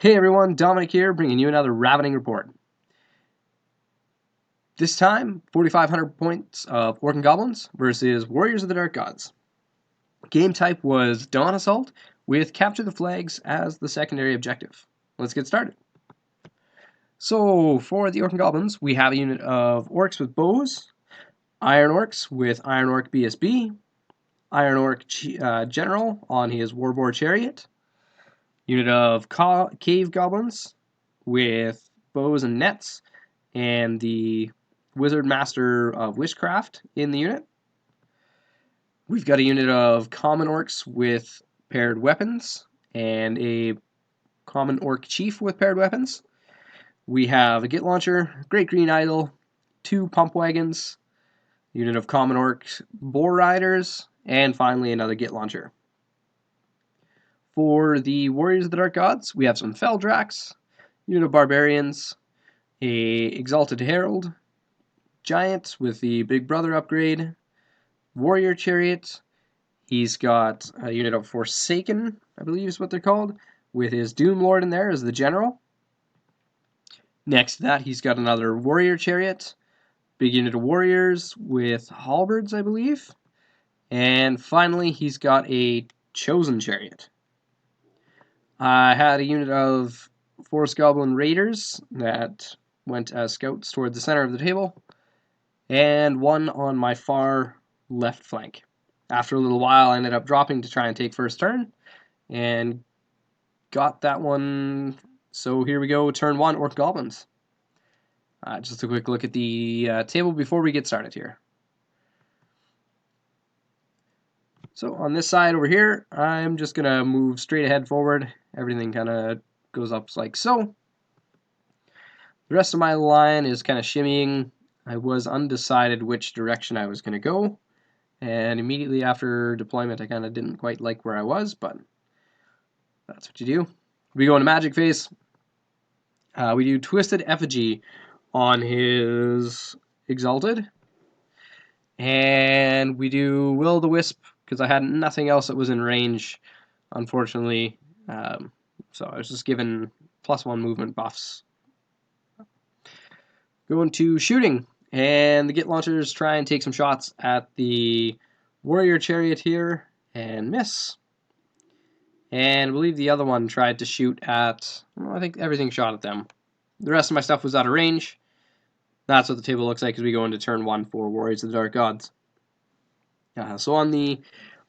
Hey everyone, Dominic here, bringing you another ravening report. This time, 4,500 points of Orc and Goblins versus Warriors of the Dark Gods. Game type was Dawn Assault, with Capture the Flags as the secondary objective. Let's get started. So, for the Orc and Goblins, we have a unit of Orcs with bows, Iron Orcs with Iron Orc BSB, Iron Orc General on his Warboar Chariot, unit of Cave Goblins with bows and nets, and the Wizard Master of Witchcraft in the unit. We've got a unit of Common Orcs with paired weapons, and a Common Orc Chief with paired weapons. We have a Git Launcher, Great Green Idol, 2 Pump Wagons, unit of Common Orcs Boar Riders, and finally another Git Launcher. For the Warriors of the Dark Gods, we have some Feldrax, unit of Barbarians, a Exalted Herald, Giant with the Big Brother upgrade, Warrior Chariot. He's got a unit of Forsaken, I believe is what they're called, with his Doom Lord in there as the general. Next to that, he's got another Warrior Chariot, big unit of Warriors with Halberds, I believe. And finally, he's got a Chosen Chariot. I had a unit of Forest Goblin Raiders that went as scouts toward the center of the table, and one on my far left flank. After a little while, I ended up dropping to try and take first turn, and got that one. So here we go, turn 1, Orc Goblins. Just a quick look at the table before we get started here. So on this side over here, I'm just going to move straight ahead forward. Everything kind of goes up like so. The rest of my line is kind of shimmying. I was undecided which direction I was going to go. And immediately after deployment, I kind of didn't quite like where I was, but that's what you do. We go into Magic Phase. We do Twisted Effigy on his Exalted. And we do Will o' the Wisp, because I had nothing else that was in range, unfortunately. So I was just given +1 movement buffs. Going to shooting, and the Git Launchers try and take some shots at the Warrior Chariot here, and miss. And I believe the other one tried to shoot at, well, I think everything shot at them. The rest of my stuff was out of range. That's what the table looks like as we go into turn 1 for Warriors of the Dark Gods. So on the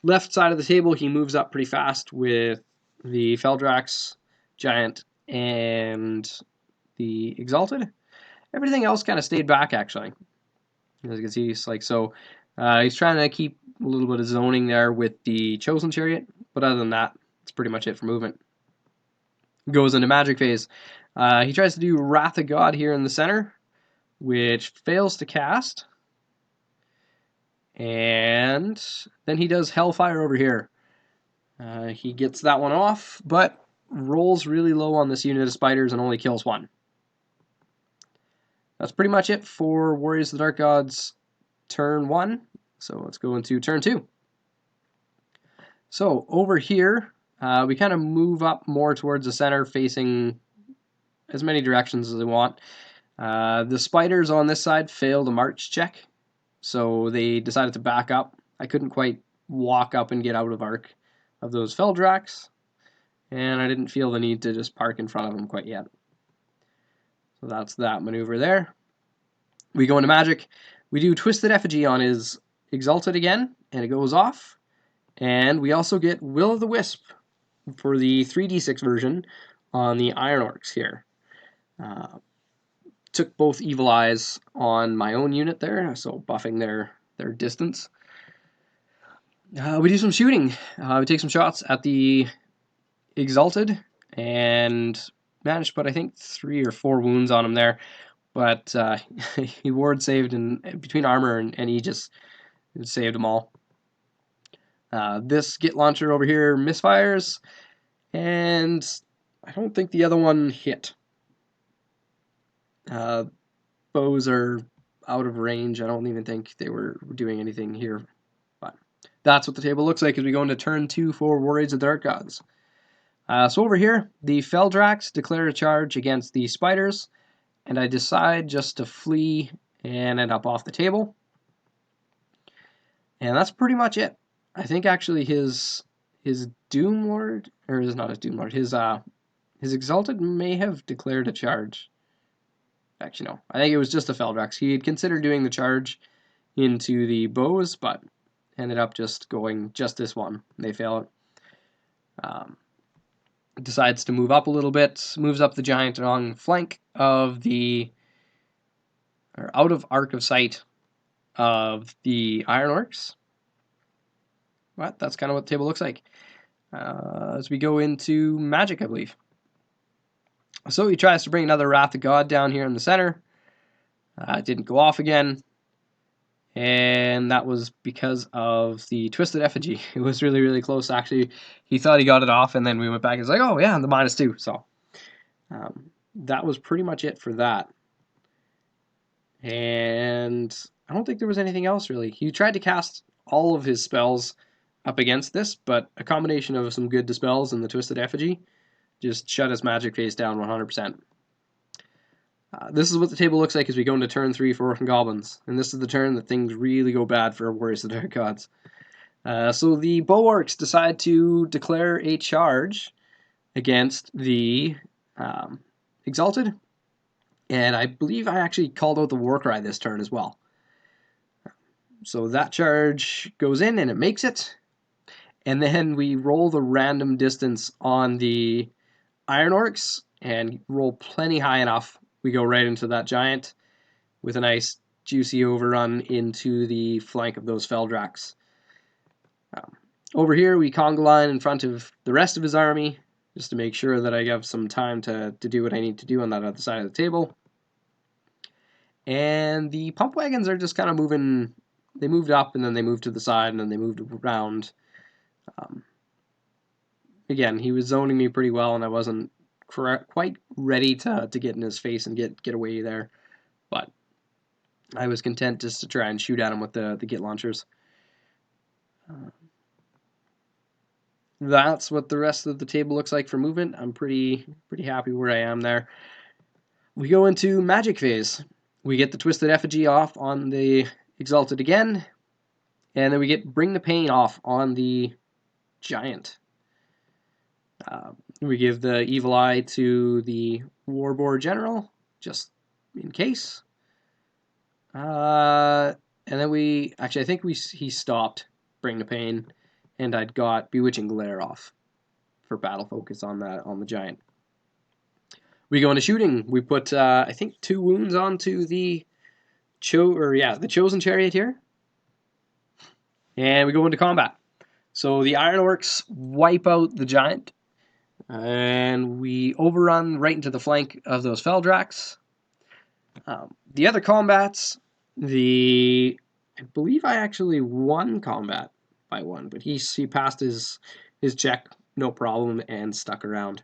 left side of the table, he moves up pretty fast with the Feldrax, Giant, and the Exalted. Everything else kind of stayed back, actually. As you can see, it's like so. He's trying to keep a little bit of zoning there with the Chosen Chariot, but other than that, that's pretty much it for movement. Goes into Magic Phase. He tries to do Wrath of God here in the center, which fails to cast. And then he does Hellfire over here. He gets that one off, but rolls really low on this unit of spiders and only kills 1. That's pretty much it for Warriors of the Dark Gods turn 1. So let's go into turn 2. So over here, we kind of move up more towards the center, facing as many directions as we want. The spiders on this side failed a march check, so they decided to back up. I couldn't quite walk up and get out of arc of those Feldrax, and I didn't feel the need to just park in front of them quite yet. So that's that maneuver there. We go into Magic. We do Twisted Effigy on his Exalted again, and it goes off. And we also get Will o' the Wisp for the 3d6 version on the Iron Orcs here. Took both Evil Eyes on my own unit there, so buffing their distance. We do some shooting. We take some shots at the Exalted and managed to put, I think, 3 or 4 wounds on him there. But he ward saved in between armor and Aegis. It saved them all. This Git Launcher over here misfires, and I don't think the other one hit. Bows are out of range. I don't even think they were doing anything here. But that's what the table looks like as we go into turn 2 for Warriors of the Dark Gods. So over here, the Feldrax declare a charge against the spiders, and I decide just to flee and end up off the table. And that's pretty much it. I think actually his Doom Lord, or is not his Doom Lord, his Exalted may have declared a charge. Actually, no. I think it was just a Feldrax. He had considered doing the charge into the bows, but ended up just going just this one. They fail it. Decides to move up a little bit, moves up the giant along flank of the, or out of arc of sight of the Iron Orcs. But that's kind of what the table looks like. As we go into magic, I believe. So he tries to bring another Wrath of God down here in the center. It didn't go off again. And that was because of the Twisted Effigy. It was really, really close, actually. He thought he got it off, and then we went back and it's like, oh, yeah, the -2. So that was pretty much it for that. And I don't think there was anything else, really. He tried to cast all of his spells up against this, but a combination of some good dispels and the Twisted Effigy just shut his magic phase down 100%. This is what the table looks like as we go into turn 3 for Orc and Goblins. And this is the turn that things really go bad for Warriors of the Dark Gods. So the Bow Orcs decide to declare a charge against the Exalted. And I believe I actually called out the Warcry this turn as well. So that charge goes in and it makes it. And then we roll the random distance on the Iron Orcs and roll plenty high enough. We go right into that giant with a nice juicy overrun into the flank of those Feldrax. Over here, we conga line in front of the rest of his army just to make sure that I have some time to do what I need to do on that other side of the table. And the pump wagons are just kind of moving. They moved up and then they moved to the side and then they moved around. Again, he was zoning me pretty well and I wasn't quite ready to get in his face and get away there. But I was content just to try and shoot at him with the Git launchers. That's what the rest of the table looks like for movement. I'm pretty happy where I am there. We go into magic phase. We get the Twisted Effigy off on the Exalted again, and then we get Bring the Pain off on the Giant. We give the Evil Eye to the Warboar General, just in case. And then I think he stopped Bring the Pain, and I'd got Bewitching Glare off for battle focus on the Giant. We go into shooting. We put I think 2 wounds onto the Chosen Chariot here, and we go into combat. So the Iron Orcs wipe out the Giant, and we overrun right into the flank of those Feldrax. The other combats, I believe I actually won combat by 1, but he passed his check no problem and stuck around.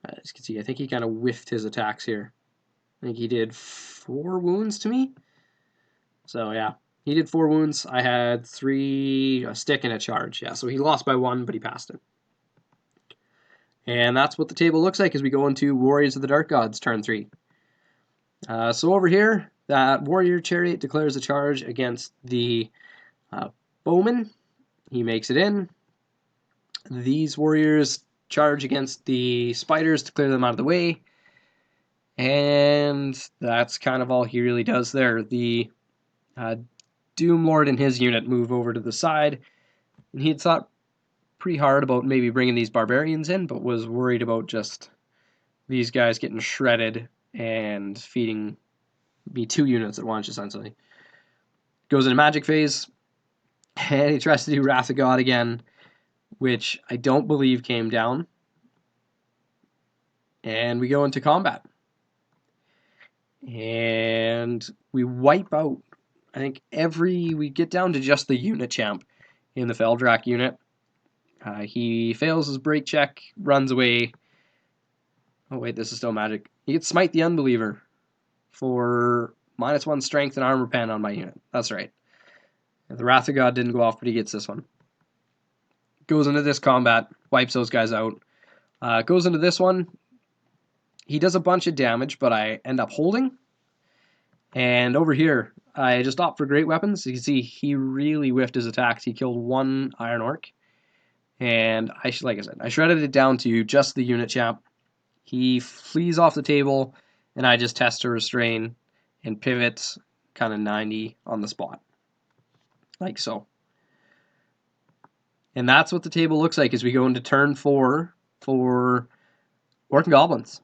As you can see, I think he kind of whiffed his attacks here. I think he did 4 wounds to me. So yeah, he did 4 wounds. I had 3, a stick and a charge. Yeah, so he lost by 1, but he passed it. And that's what the table looks like as we go into Warriors of the Dark Gods turn 3. So over here, that Warrior Chariot declares a charge against the Bowman. He makes it in. These warriors charge against the spiders to clear them out of the way. And that's kind of all he really does there. The Doom Lord and his unit move over to the side. And he had thought pretty hard about maybe bringing these barbarians in, but was worried about just these guys getting shredded and feeding me 2 units at once, essentially. Goes into magic phase, and he tries to do Wrath of God again, which I don't believe came down. And we go into combat. And we wipe out, I think we get down to just the unit champ in the Feldrak unit. He fails his break check, runs away. Oh wait, this is still magic. He gets Smite the Unbeliever for -1 strength and armor pen on my unit. That's right. The Wrath of God didn't go off, but he gets this one. Goes into this combat, wipes those guys out. Goes into this one. He does a bunch of damage, but I end up holding. And over here, I just opt for great weapons. You can see he really whiffed his attacks. He killed one Iron Orc. And like I said, I shredded it down to just the unit champ. He flees off the table, and I just test to restrain and pivot kind of 90 on the spot. Like so. And that's what the table looks like as we go into turn 4 for Orc and Goblins.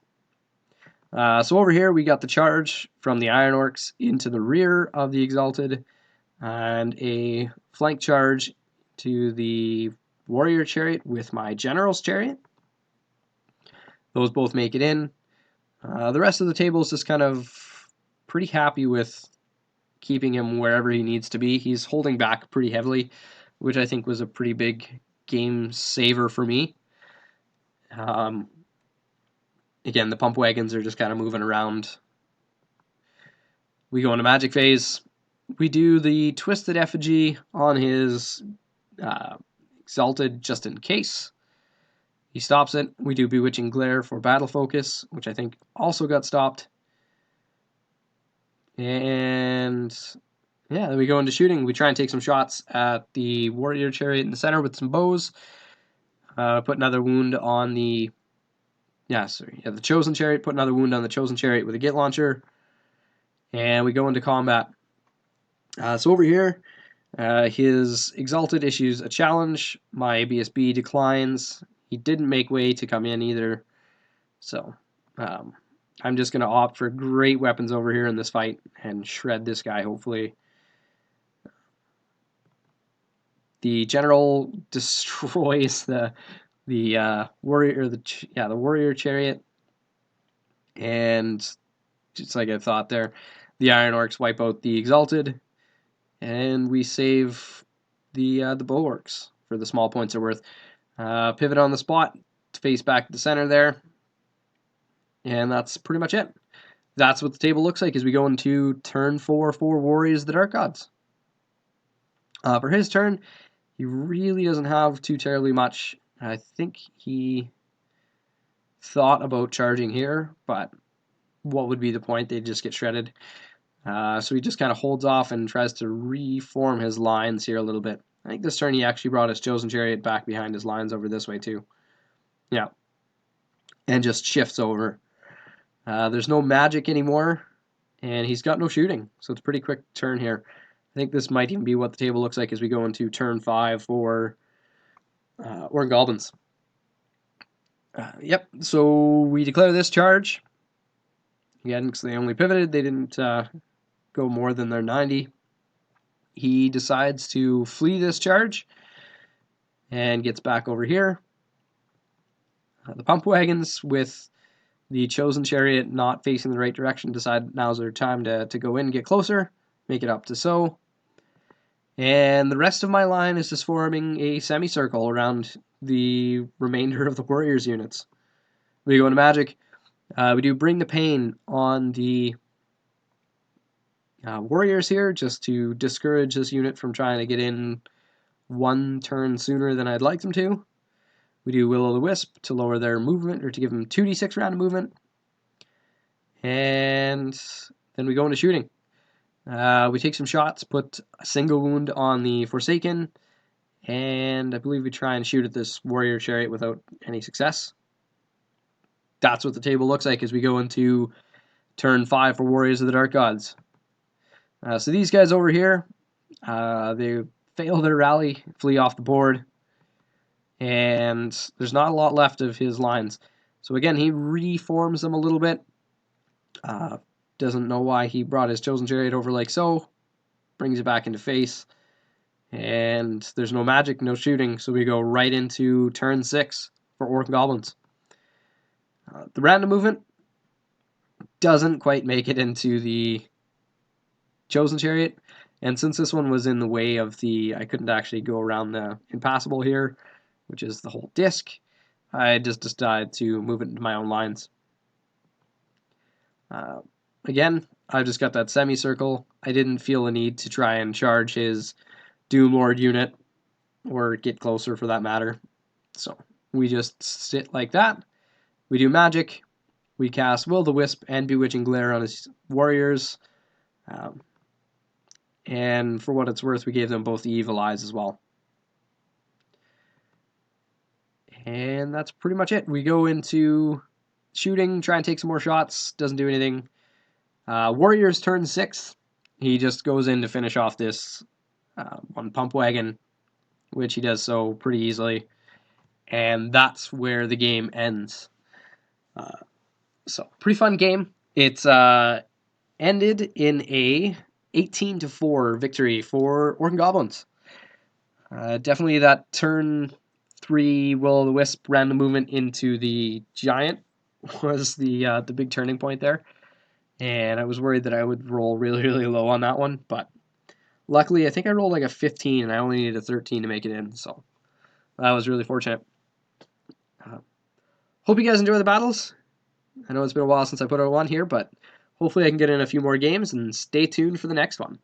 So over here we got the charge from the Iron Orcs into the rear of the Exalted, and a flank charge to the Warrior Chariot with my General's Chariot. Those both make it in. The rest of the table is just kind of pretty happy with keeping him wherever he needs to be. He's holding back pretty heavily, which I think was a pretty big game saver for me. Again, the pump wagons are just kind of moving around. We go into magic phase. We do the Twisted Effigy on his Exalted just in case. He stops it. We do Bewitching Glare for battle focus, which I think also got stopped. And yeah, then we go into shooting. We try and take some shots at the Warrior Chariot in the center with some bows. Put another wound on the the Chosen Chariot. Put another wound on the Chosen Chariot with a Git Launcher. And we go into combat. So over here, his Exalted issues a challenge. My BSB declines. He didn't make way to come in either. So I'm just going to opt for great weapons over here in this fight and shred this guy, hopefully. The General destroys the Warrior Chariot, and just like I thought there, the Iron Orcs wipe out the Exalted, and we save the Bulwarks for the small points they're worth. Pivot on the spot, face back to the center there, and that's pretty much it. That's what the table looks like as we go into turn 4 for Warriors of the Dark Gods. For his turn, he really doesn't have too terribly much. I think he thought about charging here, but what would be the point? They'd just get shredded. So he just kind of holds off and tries to reform his lines here a little bit. I think this turn he actually brought his Chosen Chariot back behind his lines over this way too. Yeah. And just shifts over. There's no magic anymore, and he's got no shooting, so it's a pretty quick turn here. I think this might even be what the table looks like as we go into turn 5 for Orc Goblins. Yep, so we declare this charge. Again, because they only pivoted, they didn't go more than their 90. He decides to flee this charge and gets back over here. The pump wagons with the Chosen Chariot not facing the right direction decide now's their time to go in, get closer, make it up to so. And the rest of my line is just forming a semicircle around the remainder of the Warriors units. We go into magic. We do Bring the Pain on the Warriors here, just to discourage this unit from trying to get in one turn sooner than I'd like them to. We do Will-o'-the-Wisp to lower their movement, or to give them 2d6 round of movement. And then we go into shooting. We take some shots, put a single wound on the Forsaken, and I believe we try and shoot at this Warrior Chariot without any success. That's what the table looks like as we go into turn 5 for Warriors of the Dark Gods. So these guys over here, they fail their rally, flee off the board, and there's not a lot left of his lines. So again, he reforms them a little bit. Doesn't know why he brought his Chosen Chariot over like so. Brings it back into face. And there's no magic, no shooting, so we go right into turn 6 for Orc and Goblins. The random movement doesn't quite make it into the Chosen Chariot, and since this one was in the way of I couldn't actually go around the impassable here, which is the whole disc, I just decided to move it into my own lines. Again, I've just got that semicircle. I didn't feel a need to try and charge his Doom Lord unit, or get closer for that matter. So we just sit like that. We do magic. We cast Will-o-the-Wisp and Bewitching Glare on his warriors. And for what it's worth, we gave them both the Evil Eyes as well. And that's pretty much it. We go into shooting, try and take some more shots. Doesn't do anything. Warriors turn 6. He just goes in to finish off this one pump wagon, which he does so pretty easily. And that's where the game ends. So pretty fun game. It's ended in a 18-4 victory for Orc Goblins. Definitely that turn 3 Will-o-the-Wisp random movement into the giant was the big turning point there. And I was worried that I would roll really, really low on that one, but luckily I think I rolled like a 15 and I only needed a 13 to make it in, so that was really fortunate. Hope you guys enjoy the battles. I know it's been a while since I put out one here, but hopefully I can get in a few more games, and stay tuned for the next one.